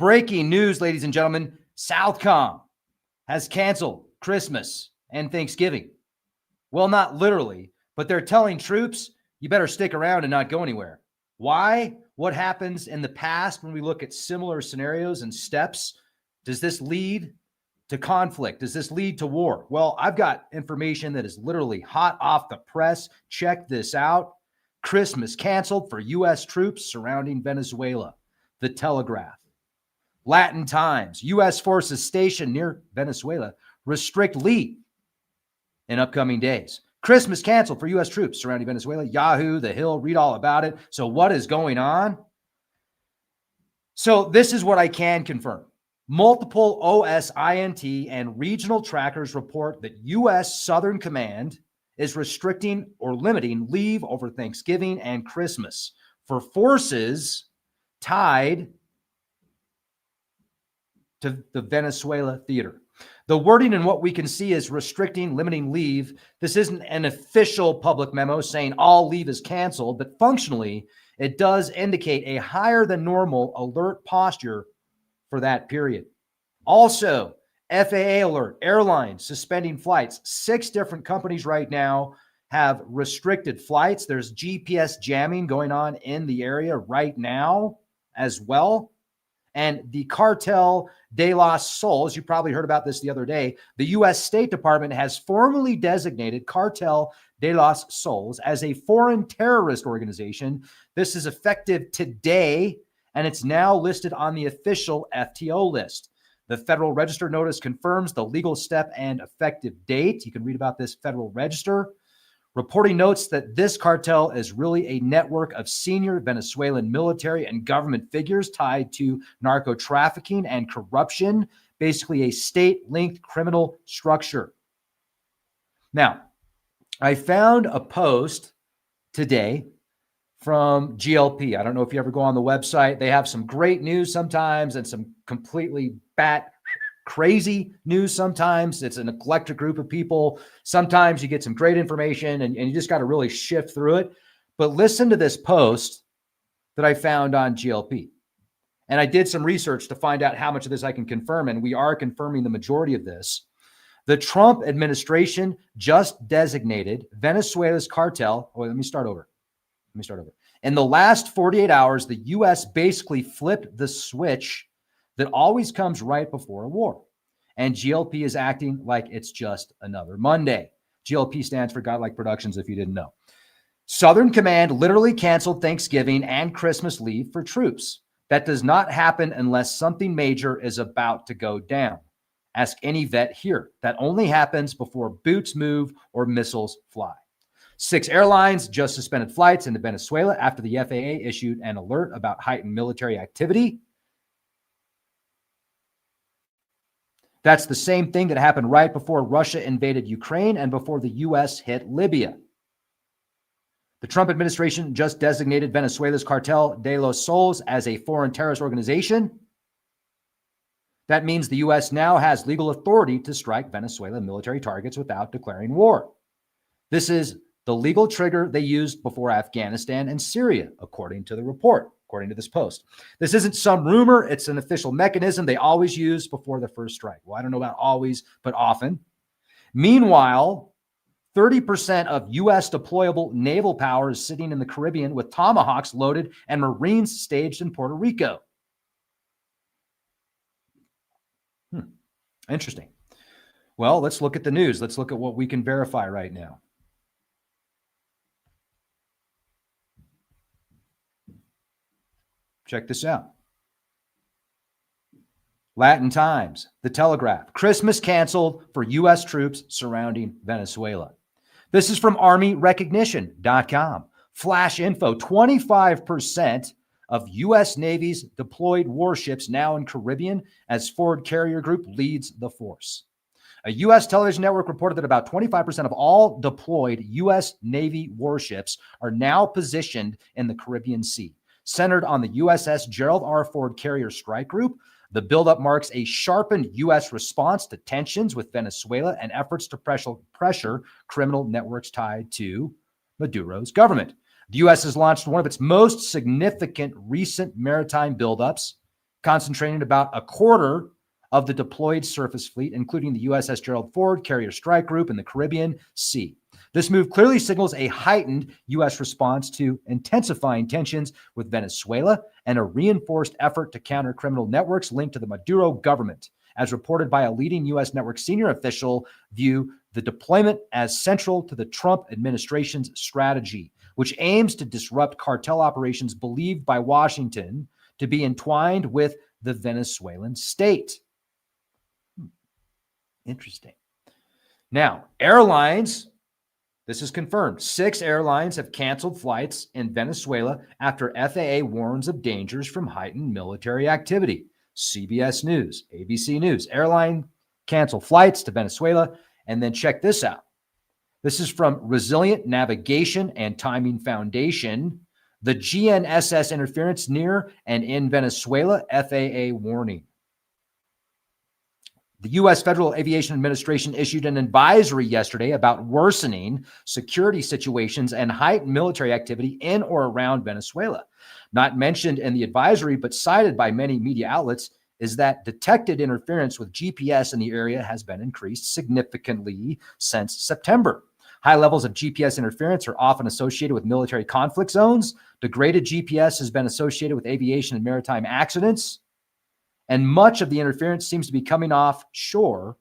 Breaking news, ladies and gentlemen. Southcom has canceled Christmas and Thanksgiving. Well, not literally, but they're telling troops, you better stick around and not go anywhere. Why? What happens in the past when we look at similar scenarios and steps? Does this lead to conflict? Does this lead to war? Well, I've got information that is literally hot off the press. Check this out. Christmas canceled for U.S. troops surrounding Venezuela. The Telegraph. Latin Times. U.S. forces stationed near Venezuela restrict leave in upcoming days. Christmas canceled for U.S. troops surrounding Venezuela. Yahoo, The Hill, read all about it. So what is going on? So this is what I can confirm. Multiple OSINT and regional trackers report that U.S. Southern Command is restricting or limiting leave over Thanksgiving and Christmas for forces tied to the Venezuela theater. The wording in what we can see is restricting, limiting leave. This isn't an official public memo saying all leave is canceled, but functionally, it does indicate a higher than normal alert posture for that period. Also, FAA alert, airlines suspending flights. 6 different companies right now have restricted flights. There's GPS jamming going on in the area right now as well. And the Cartel de los Sols, you probably heard about this the other day, the U.S. State Department has formally designated Cartel de los Sols as a foreign terrorist organization. This is effective today, and it's now listed on the official FTO list. The Federal Register notice confirms the legal step and effective date. You can read about this Federal Register. Reporting notes that this cartel is really a network of senior Venezuelan military and government figures tied to narco trafficking and corruption, basically a state-linked criminal structure. Now, I found a post today from GLP. I don't know if you ever go on the website. They have some great news sometimes and some completely crazy news sometimes. It's an eclectic group of people. Sometimes you get some great information and you just got to really shift through it. But listen to this post that I found on GLP. And I did some research to find out how much of this I can confirm, and we are confirming the majority of this. The Trump administration just designated Venezuela's cartel. Oh, let me start over. In the last 48 hours, the U.S. basically flipped the switch that always comes right before a war. And GLP is acting like it's just another Monday. GLP stands for Godlike Productions, if you didn't know. Southern Command literally canceled Thanksgiving and Christmas leave for troops. That does not happen unless something major is about to go down. Ask any vet here. That only happens before boots move or missiles fly. 6 airlines just suspended flights into Venezuela after the FAA issued an alert about heightened military activity. That's the same thing that happened right before Russia invaded Ukraine and before the U.S. hit Libya. The Trump administration just designated Venezuela's Cartel de los Sols as a foreign terrorist organization. That means the U.S. now has legal authority to strike Venezuelan military targets without declaring war. This is the legal trigger they used before Afghanistan and Syria, according to the report, according to this post. This isn't some rumor. It's an official mechanism they always use before the first strike. Well, I don't know about always, but often. Meanwhile, 30% of U.S. deployable naval power is sitting in the Caribbean with Tomahawks loaded and Marines staged in Puerto Rico. Interesting. Well, let's look at the news. Let's look at what we can verify right now. Check this out. Latin Times, The Telegraph, Christmas canceled for U.S. troops surrounding Venezuela. This is from ArmyRecognition.com. Flash info, 25% of U.S. Navy's deployed warships now in Caribbean as Ford Carrier Group leads the force. A U.S. television network reported that about 25% of all deployed U.S. Navy warships are now positioned in the Caribbean Sea. Centered on the USS Gerald R. Ford Carrier Strike Group, the buildup marks a sharpened U.S. response to tensions with Venezuela and efforts to pressure criminal networks tied to Maduro's government. The U.S. has launched one of its most significant recent maritime buildups concentrating about a quarter of the deployed surface fleet, including the USS Gerald Ford Carrier Strike Group in the Caribbean Sea. This move clearly signals a heightened U.S. response to intensifying tensions with Venezuela and a reinforced effort to counter criminal networks linked to the Maduro government. As reported by a leading U.S. network senior official, view the deployment as central to the Trump administration's strategy, which aims to disrupt cartel operations believed by Washington to be entwined with the Venezuelan state. Interesting. Now, airlines, this is confirmed. 6 airlines have canceled flights in Venezuela after FAA warns of dangers from heightened military activity. CBS News, ABC News, airline cancel flights to Venezuela. And then check this out. This is from Resilient Navigation and Timing Foundation. The GNSS interference near and in Venezuela, FAA warning. The U.S. Federal Aviation Administration issued an advisory yesterday about worsening security situations and heightened military activity in or around Venezuela. Not mentioned in the advisory, but cited by many media outlets, is that detected interference with GPS in the area has been increased significantly since September. High levels of GPS interference are often associated with military conflict zones. Degraded GPS has been associated with aviation and maritime accidents. And much of the interference seems to be coming offshore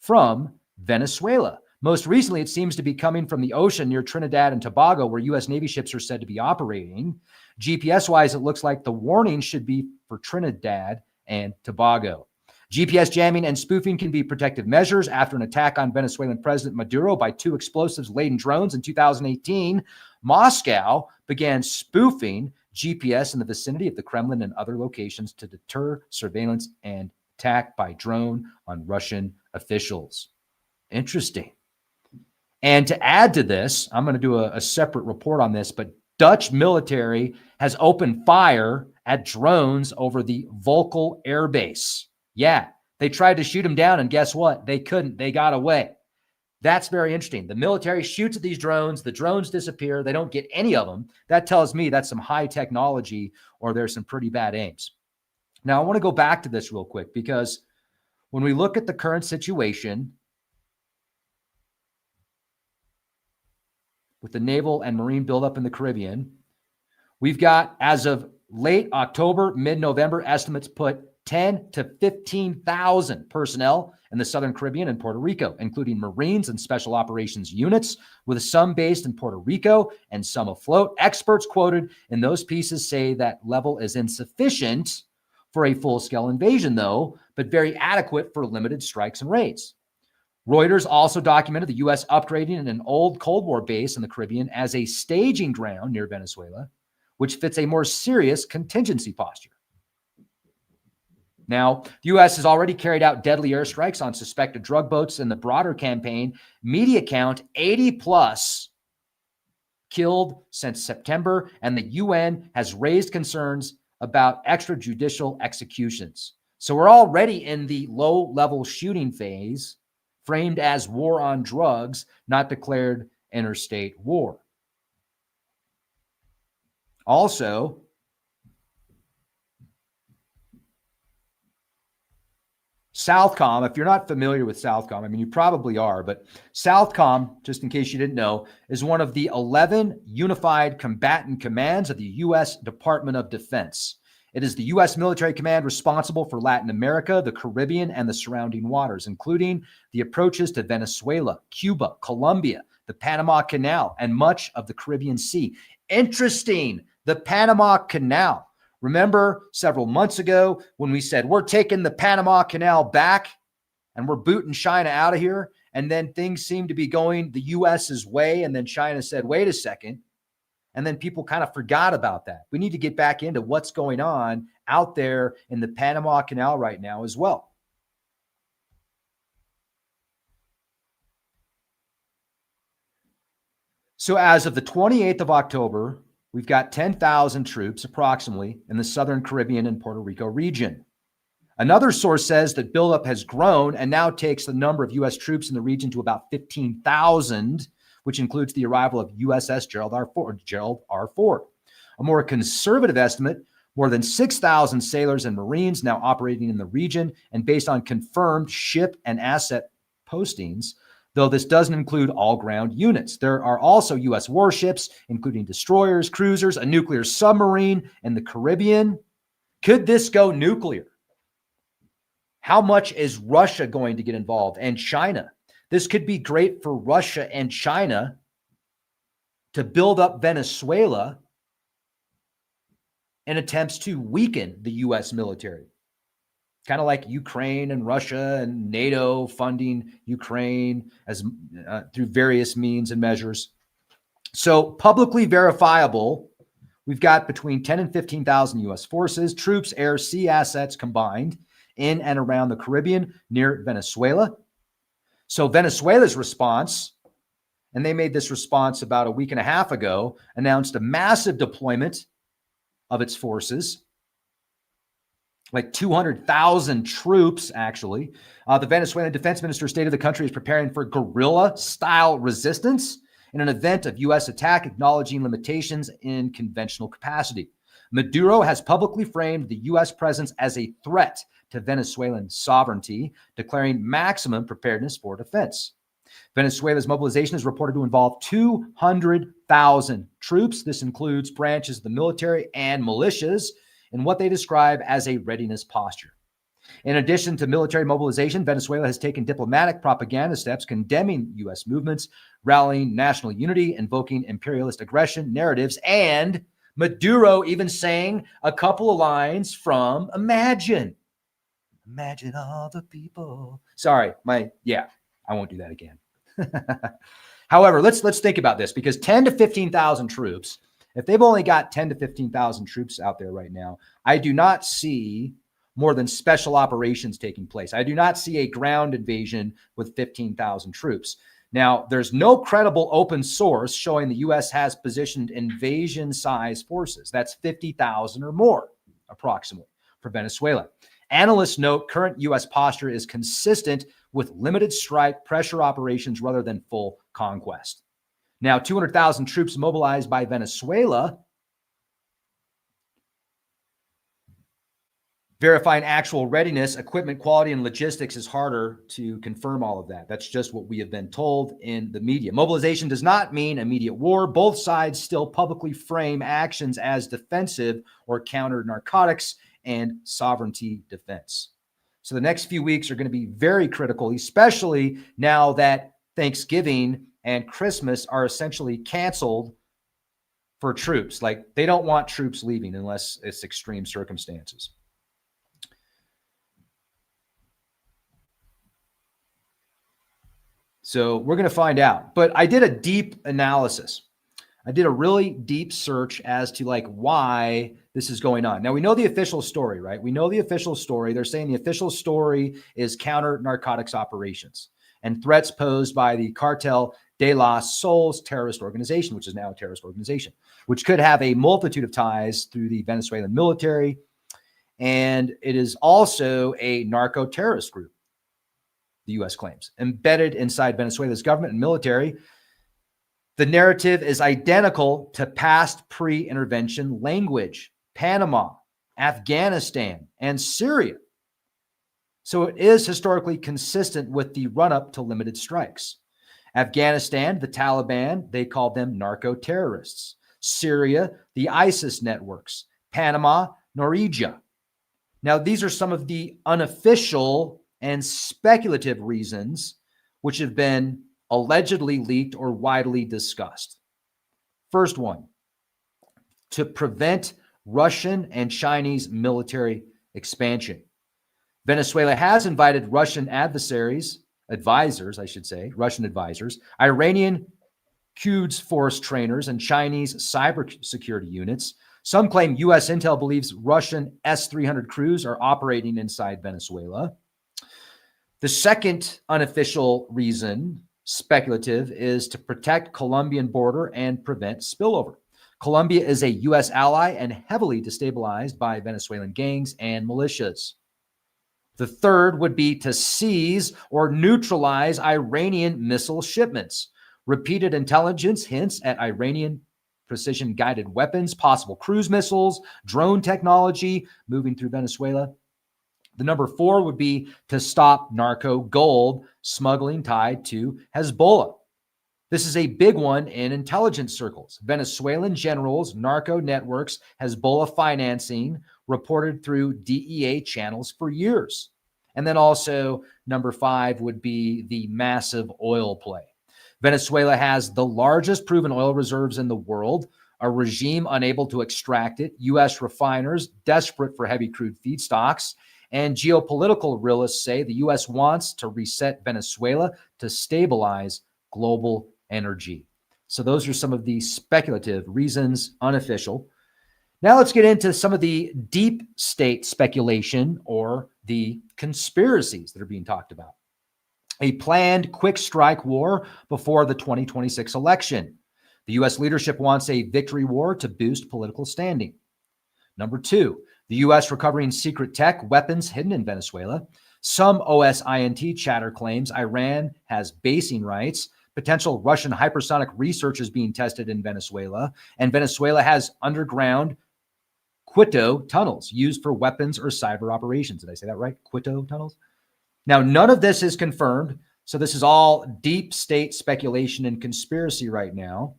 from Venezuela. Most recently, it seems to be coming from the ocean near Trinidad and Tobago, where U.S. Navy ships are said to be operating. GPS-wise, it looks like the warning should be for Trinidad and Tobago. GPS jamming and spoofing can be protective measures. After an attack on Venezuelan President Maduro by 2 explosives-laden drones in 2018, Moscow began spoofing GPS in the vicinity of the Kremlin and other locations to deter surveillance and attack by drone on Russian officials. Interesting. And to add to this, I'm going to do a separate report on this, but Dutch military has opened fire at drones over the Volkel Air Base. Yeah, they tried to shoot them down, and guess what? They couldn't. They got away. That's very interesting. The military shoots at these drones. The drones disappear. They don't get any of them. That tells me that's some high technology or there's some pretty bad aims. Now, I want to go back to this real quick because when we look at the current situation with the naval and marine buildup in the Caribbean, we've got, as of late October, mid-November, estimates put 10 to 15,000 personnel in the Southern Caribbean and Puerto Rico, including Marines and Special Operations units, with some based in Puerto Rico and some afloat. Experts quoted in those pieces say that level is insufficient for a full-scale invasion, though, but very adequate for limited strikes and raids. Reuters also documented the U.S. upgrading an old Cold War base in the Caribbean as a staging ground near Venezuela, which fits a more serious contingency posture. Now, the U.S. has already carried out deadly airstrikes on suspected drug boats in the broader campaign. Media count 80 plus killed since September, and the UN has raised concerns about extrajudicial executions. So we're already in the low-level shooting phase, framed as war on drugs, not declared interstate war. Also, Southcom, if you're not familiar with Southcom, I mean, you probably are, but Southcom, just in case you didn't know, is one of the 11 unified combatant commands of the U.S. Department of Defense. It is the U.S. military command responsible for Latin America, the Caribbean, and the surrounding waters, including the approaches to Venezuela, Cuba, Colombia, the Panama Canal, and much of the Caribbean Sea. Interesting, the Panama Canal. Remember several months ago when we said, we're taking the Panama Canal back and we're booting China out of here? And then things seemed to be going the U.S.'s way. And then China said, wait a second. And then people kind of forgot about that. We need to get back into what's going on out there in the Panama Canal right now as well. So as of the 28th of October, we've got 10,000 troops approximately in the Southern Caribbean and Puerto Rico region. Another source says that buildup has grown and now takes the number of U.S. troops in the region to about 15,000, which includes the arrival of USS Gerald R. Ford. A more conservative estimate More than 6,000 sailors and Marines now operating in the region, and based on confirmed ship and asset postings, though this doesn't include all ground units. There are also U.S. warships, including destroyers, cruisers, a nuclear submarine in the Caribbean. Could this go nuclear? How much is Russia going to get involved, and China? This could be great for Russia and China to build up Venezuela in attempts to weaken the U.S. military. Kind of like Ukraine and Russia and NATO funding Ukraine as through various means and measures. So publicly verifiable, we've got between 10 and 15,000 U.S. forces, troops, air, sea assets combined in and around the Caribbean near Venezuela. So Venezuela's response, and they made this response about a week and a half ago, announced a massive deployment of its forces, like 200,000 troops, actually. The Venezuelan defense minister stated the country is preparing for guerrilla-style resistance in an event of U.S. attack, acknowledging limitations in conventional capacity. Maduro has publicly framed the U.S. presence as a threat to Venezuelan sovereignty, declaring maximum preparedness for defense. Venezuela's mobilization is reported to involve 200,000 troops. This includes branches of the military and militias in what they describe as a readiness posture. In addition to military mobilization, Venezuela has taken diplomatic propaganda steps condemning U.S. movements, rallying national unity, invoking imperialist aggression narratives, and Maduro even saying a couple of lines from Imagine. Imagine all the people. Sorry, I won't do that again. However, let's think about this, because 10 to 15,000 troops, if they've only got 10 to 15,000 troops out there right now, I do not see more than special operations taking place. I do not see a ground invasion with 15,000 troops. Now, there's no credible open source showing the U.S. has positioned invasion-size forces. That's 50,000 or more, approximately, for Venezuela. Analysts note current U.S. posture is consistent with limited strike pressure operations rather than full conquest. Now, 200,000 troops mobilized by Venezuela, verifying actual readiness, equipment quality, and logistics is harder to confirm all of that. That's just what we have been told in the media. Mobilization does not mean immediate war. Both sides still publicly frame actions as defensive or counter narcotics and sovereignty defense. So the next few weeks are going to be very critical, especially now that Thanksgiving and Christmas are essentially canceled for troops. Like, they don't want troops leaving unless it's extreme circumstances. So we're going to find out. But I did a deep analysis. I did a really deep search as to why this is going on. Now, we know the official story, right? We know the official story. They're saying the official story is counter narcotics operations and threats posed by the Cartel de los Soles terrorist organization, which is now a terrorist organization, which could have a multitude of ties through the Venezuelan military. And it is also a narco-terrorist group, the U.S. claims, embedded inside Venezuela's government and military. The narrative is identical to past pre-intervention language, Panama, Afghanistan, and Syria. So it is historically consistent with the run-up to limited strikes. Afghanistan, the Taliban, they called them narco-terrorists. Syria, the ISIS networks. Panama, Norwegia. Now, these are some of the unofficial and speculative reasons which have been allegedly leaked or widely discussed. First one, to prevent Russian and Chinese military expansion. Venezuela has invited Russian advisors, Iranian Quds Force trainers, and Chinese cybersecurity units. Some claim U.S. intel believes Russian S-300 crews are operating inside Venezuela. The second unofficial reason, speculative, is to protect Colombian border and prevent spillover. Colombia is a U.S. ally and heavily destabilized by Venezuelan gangs and militias. The third would be to seize or neutralize Iranian missile shipments. Repeated intelligence hints at Iranian precision guided weapons, possible cruise missiles, drone technology moving through Venezuela. The number 4 would be to stop narco gold smuggling tied to Hezbollah. This is a big one in intelligence circles. Venezuelan generals, narco networks, Hezbollah financing reported through DEA channels for years. And then also number 5 would be the massive oil play. Venezuela has the largest proven oil reserves in the world, a regime unable to extract it, U.S. refiners desperate for heavy crude feedstocks, and geopolitical realists say the U.S. wants to reset Venezuela to stabilize global energy. So those are some of the speculative reasons, unofficial. Now let's get into some of the deep state speculation or the conspiracies that are being talked about. A planned quick strike war before the 2026 election. The U.S. leadership wants a victory war to boost political standing. Number 2, the U.S. recovering secret tech weapons hidden in Venezuela. Some OSINT chatter claims Iran has basing rights. Potential Russian hypersonic research is being tested in Venezuela, and Venezuela has underground Quito tunnels used for weapons or cyber operations. Did I say that right? Quito tunnels? Now, none of this is confirmed, so this is all deep state speculation and conspiracy right now.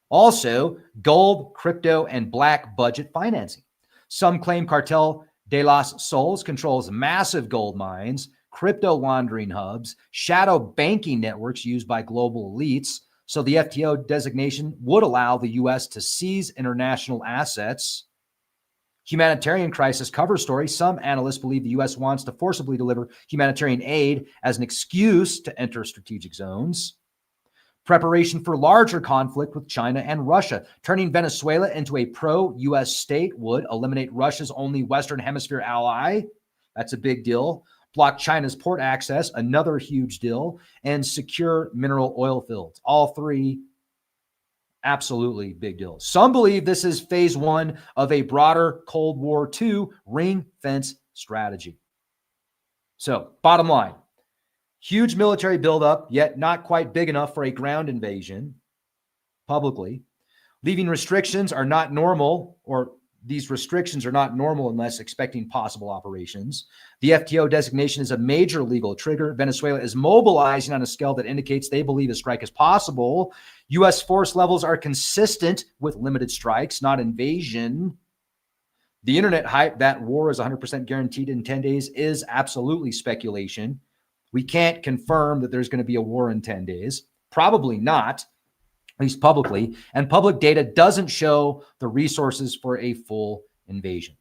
Also, gold, crypto, and black budget financing. Some claim Cartel de los Soles controls massive gold mines, crypto laundering hubs, shadow banking networks used by global elites. So the FTO designation would allow the U.S. to seize international assets. Humanitarian crisis cover story. Some analysts believe the U.S. wants to forcibly deliver humanitarian aid as an excuse to enter strategic zones. Preparation for larger conflict with China and Russia. Turning Venezuela into a pro-U.S. state would eliminate Russia's only Western Hemisphere ally. That's a big deal. Block China's port access, another huge deal. And secure mineral oil fields. All 3 absolutely big deals. Some believe this is phase 1 of a broader Cold War II ring fence strategy. So, bottom line, huge military buildup, yet not quite big enough for a ground invasion publicly. Leaving restrictions are not normal, or these restrictions are not normal unless expecting possible operations. The FTO designation is a major legal trigger. Venezuela is mobilizing on a scale that indicates they believe a strike is possible. U.S. force levels are consistent with limited strikes, not invasion. The internet hype that war is 100% guaranteed in 10 days is absolutely speculation. We can't confirm that there's going to be a war in 10 days. Probably not, at least publicly. And public data doesn't show the resources for a full invasion.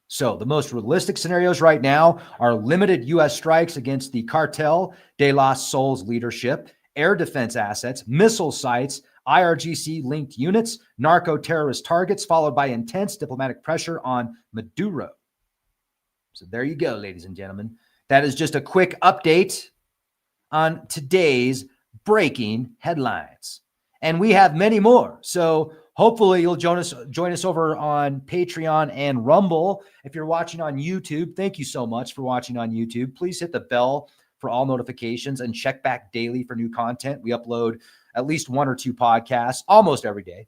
So the most realistic scenarios right now are limited U.S. strikes against the Cartel de los Soles leadership, air defense assets, missile sites, IRGC-linked units, narco-terrorist targets, followed by intense diplomatic pressure on Maduro. So there you go, ladies and gentlemen. That is just a quick update on today's breaking headlines. And we have many more. So hopefully you'll join us over on Patreon and Rumble. If you're watching on YouTube, thank you so much for watching on YouTube. Please hit the bell for all notifications and check back daily for new content. We upload at least 1 or 2 podcasts almost every day.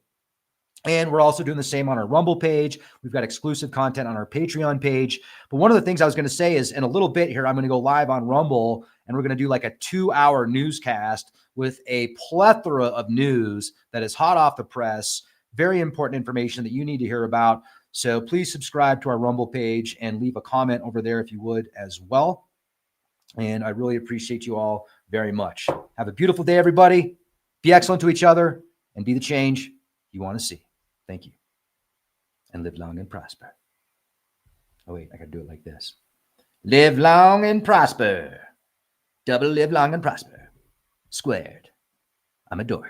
And we're also doing the same on our Rumble page. We've got exclusive content on our Patreon page. But one of the things I was going to say is in a little bit here, I'm going to go live on Rumble and we're going to do like a 2-hour newscast with a plethora of news that is hot off the press, very important information that you need to hear about. So please subscribe to our Rumble page and leave a comment over there if you would as well. And I really appreciate you all very much. Have a beautiful day, everybody. Be excellent to each other and be the change you want to see. Thank you. And live long and prosper. Oh, wait, I got to do it like this. Live long and prosper. Double live long and prosper. Squared. I'm a dork.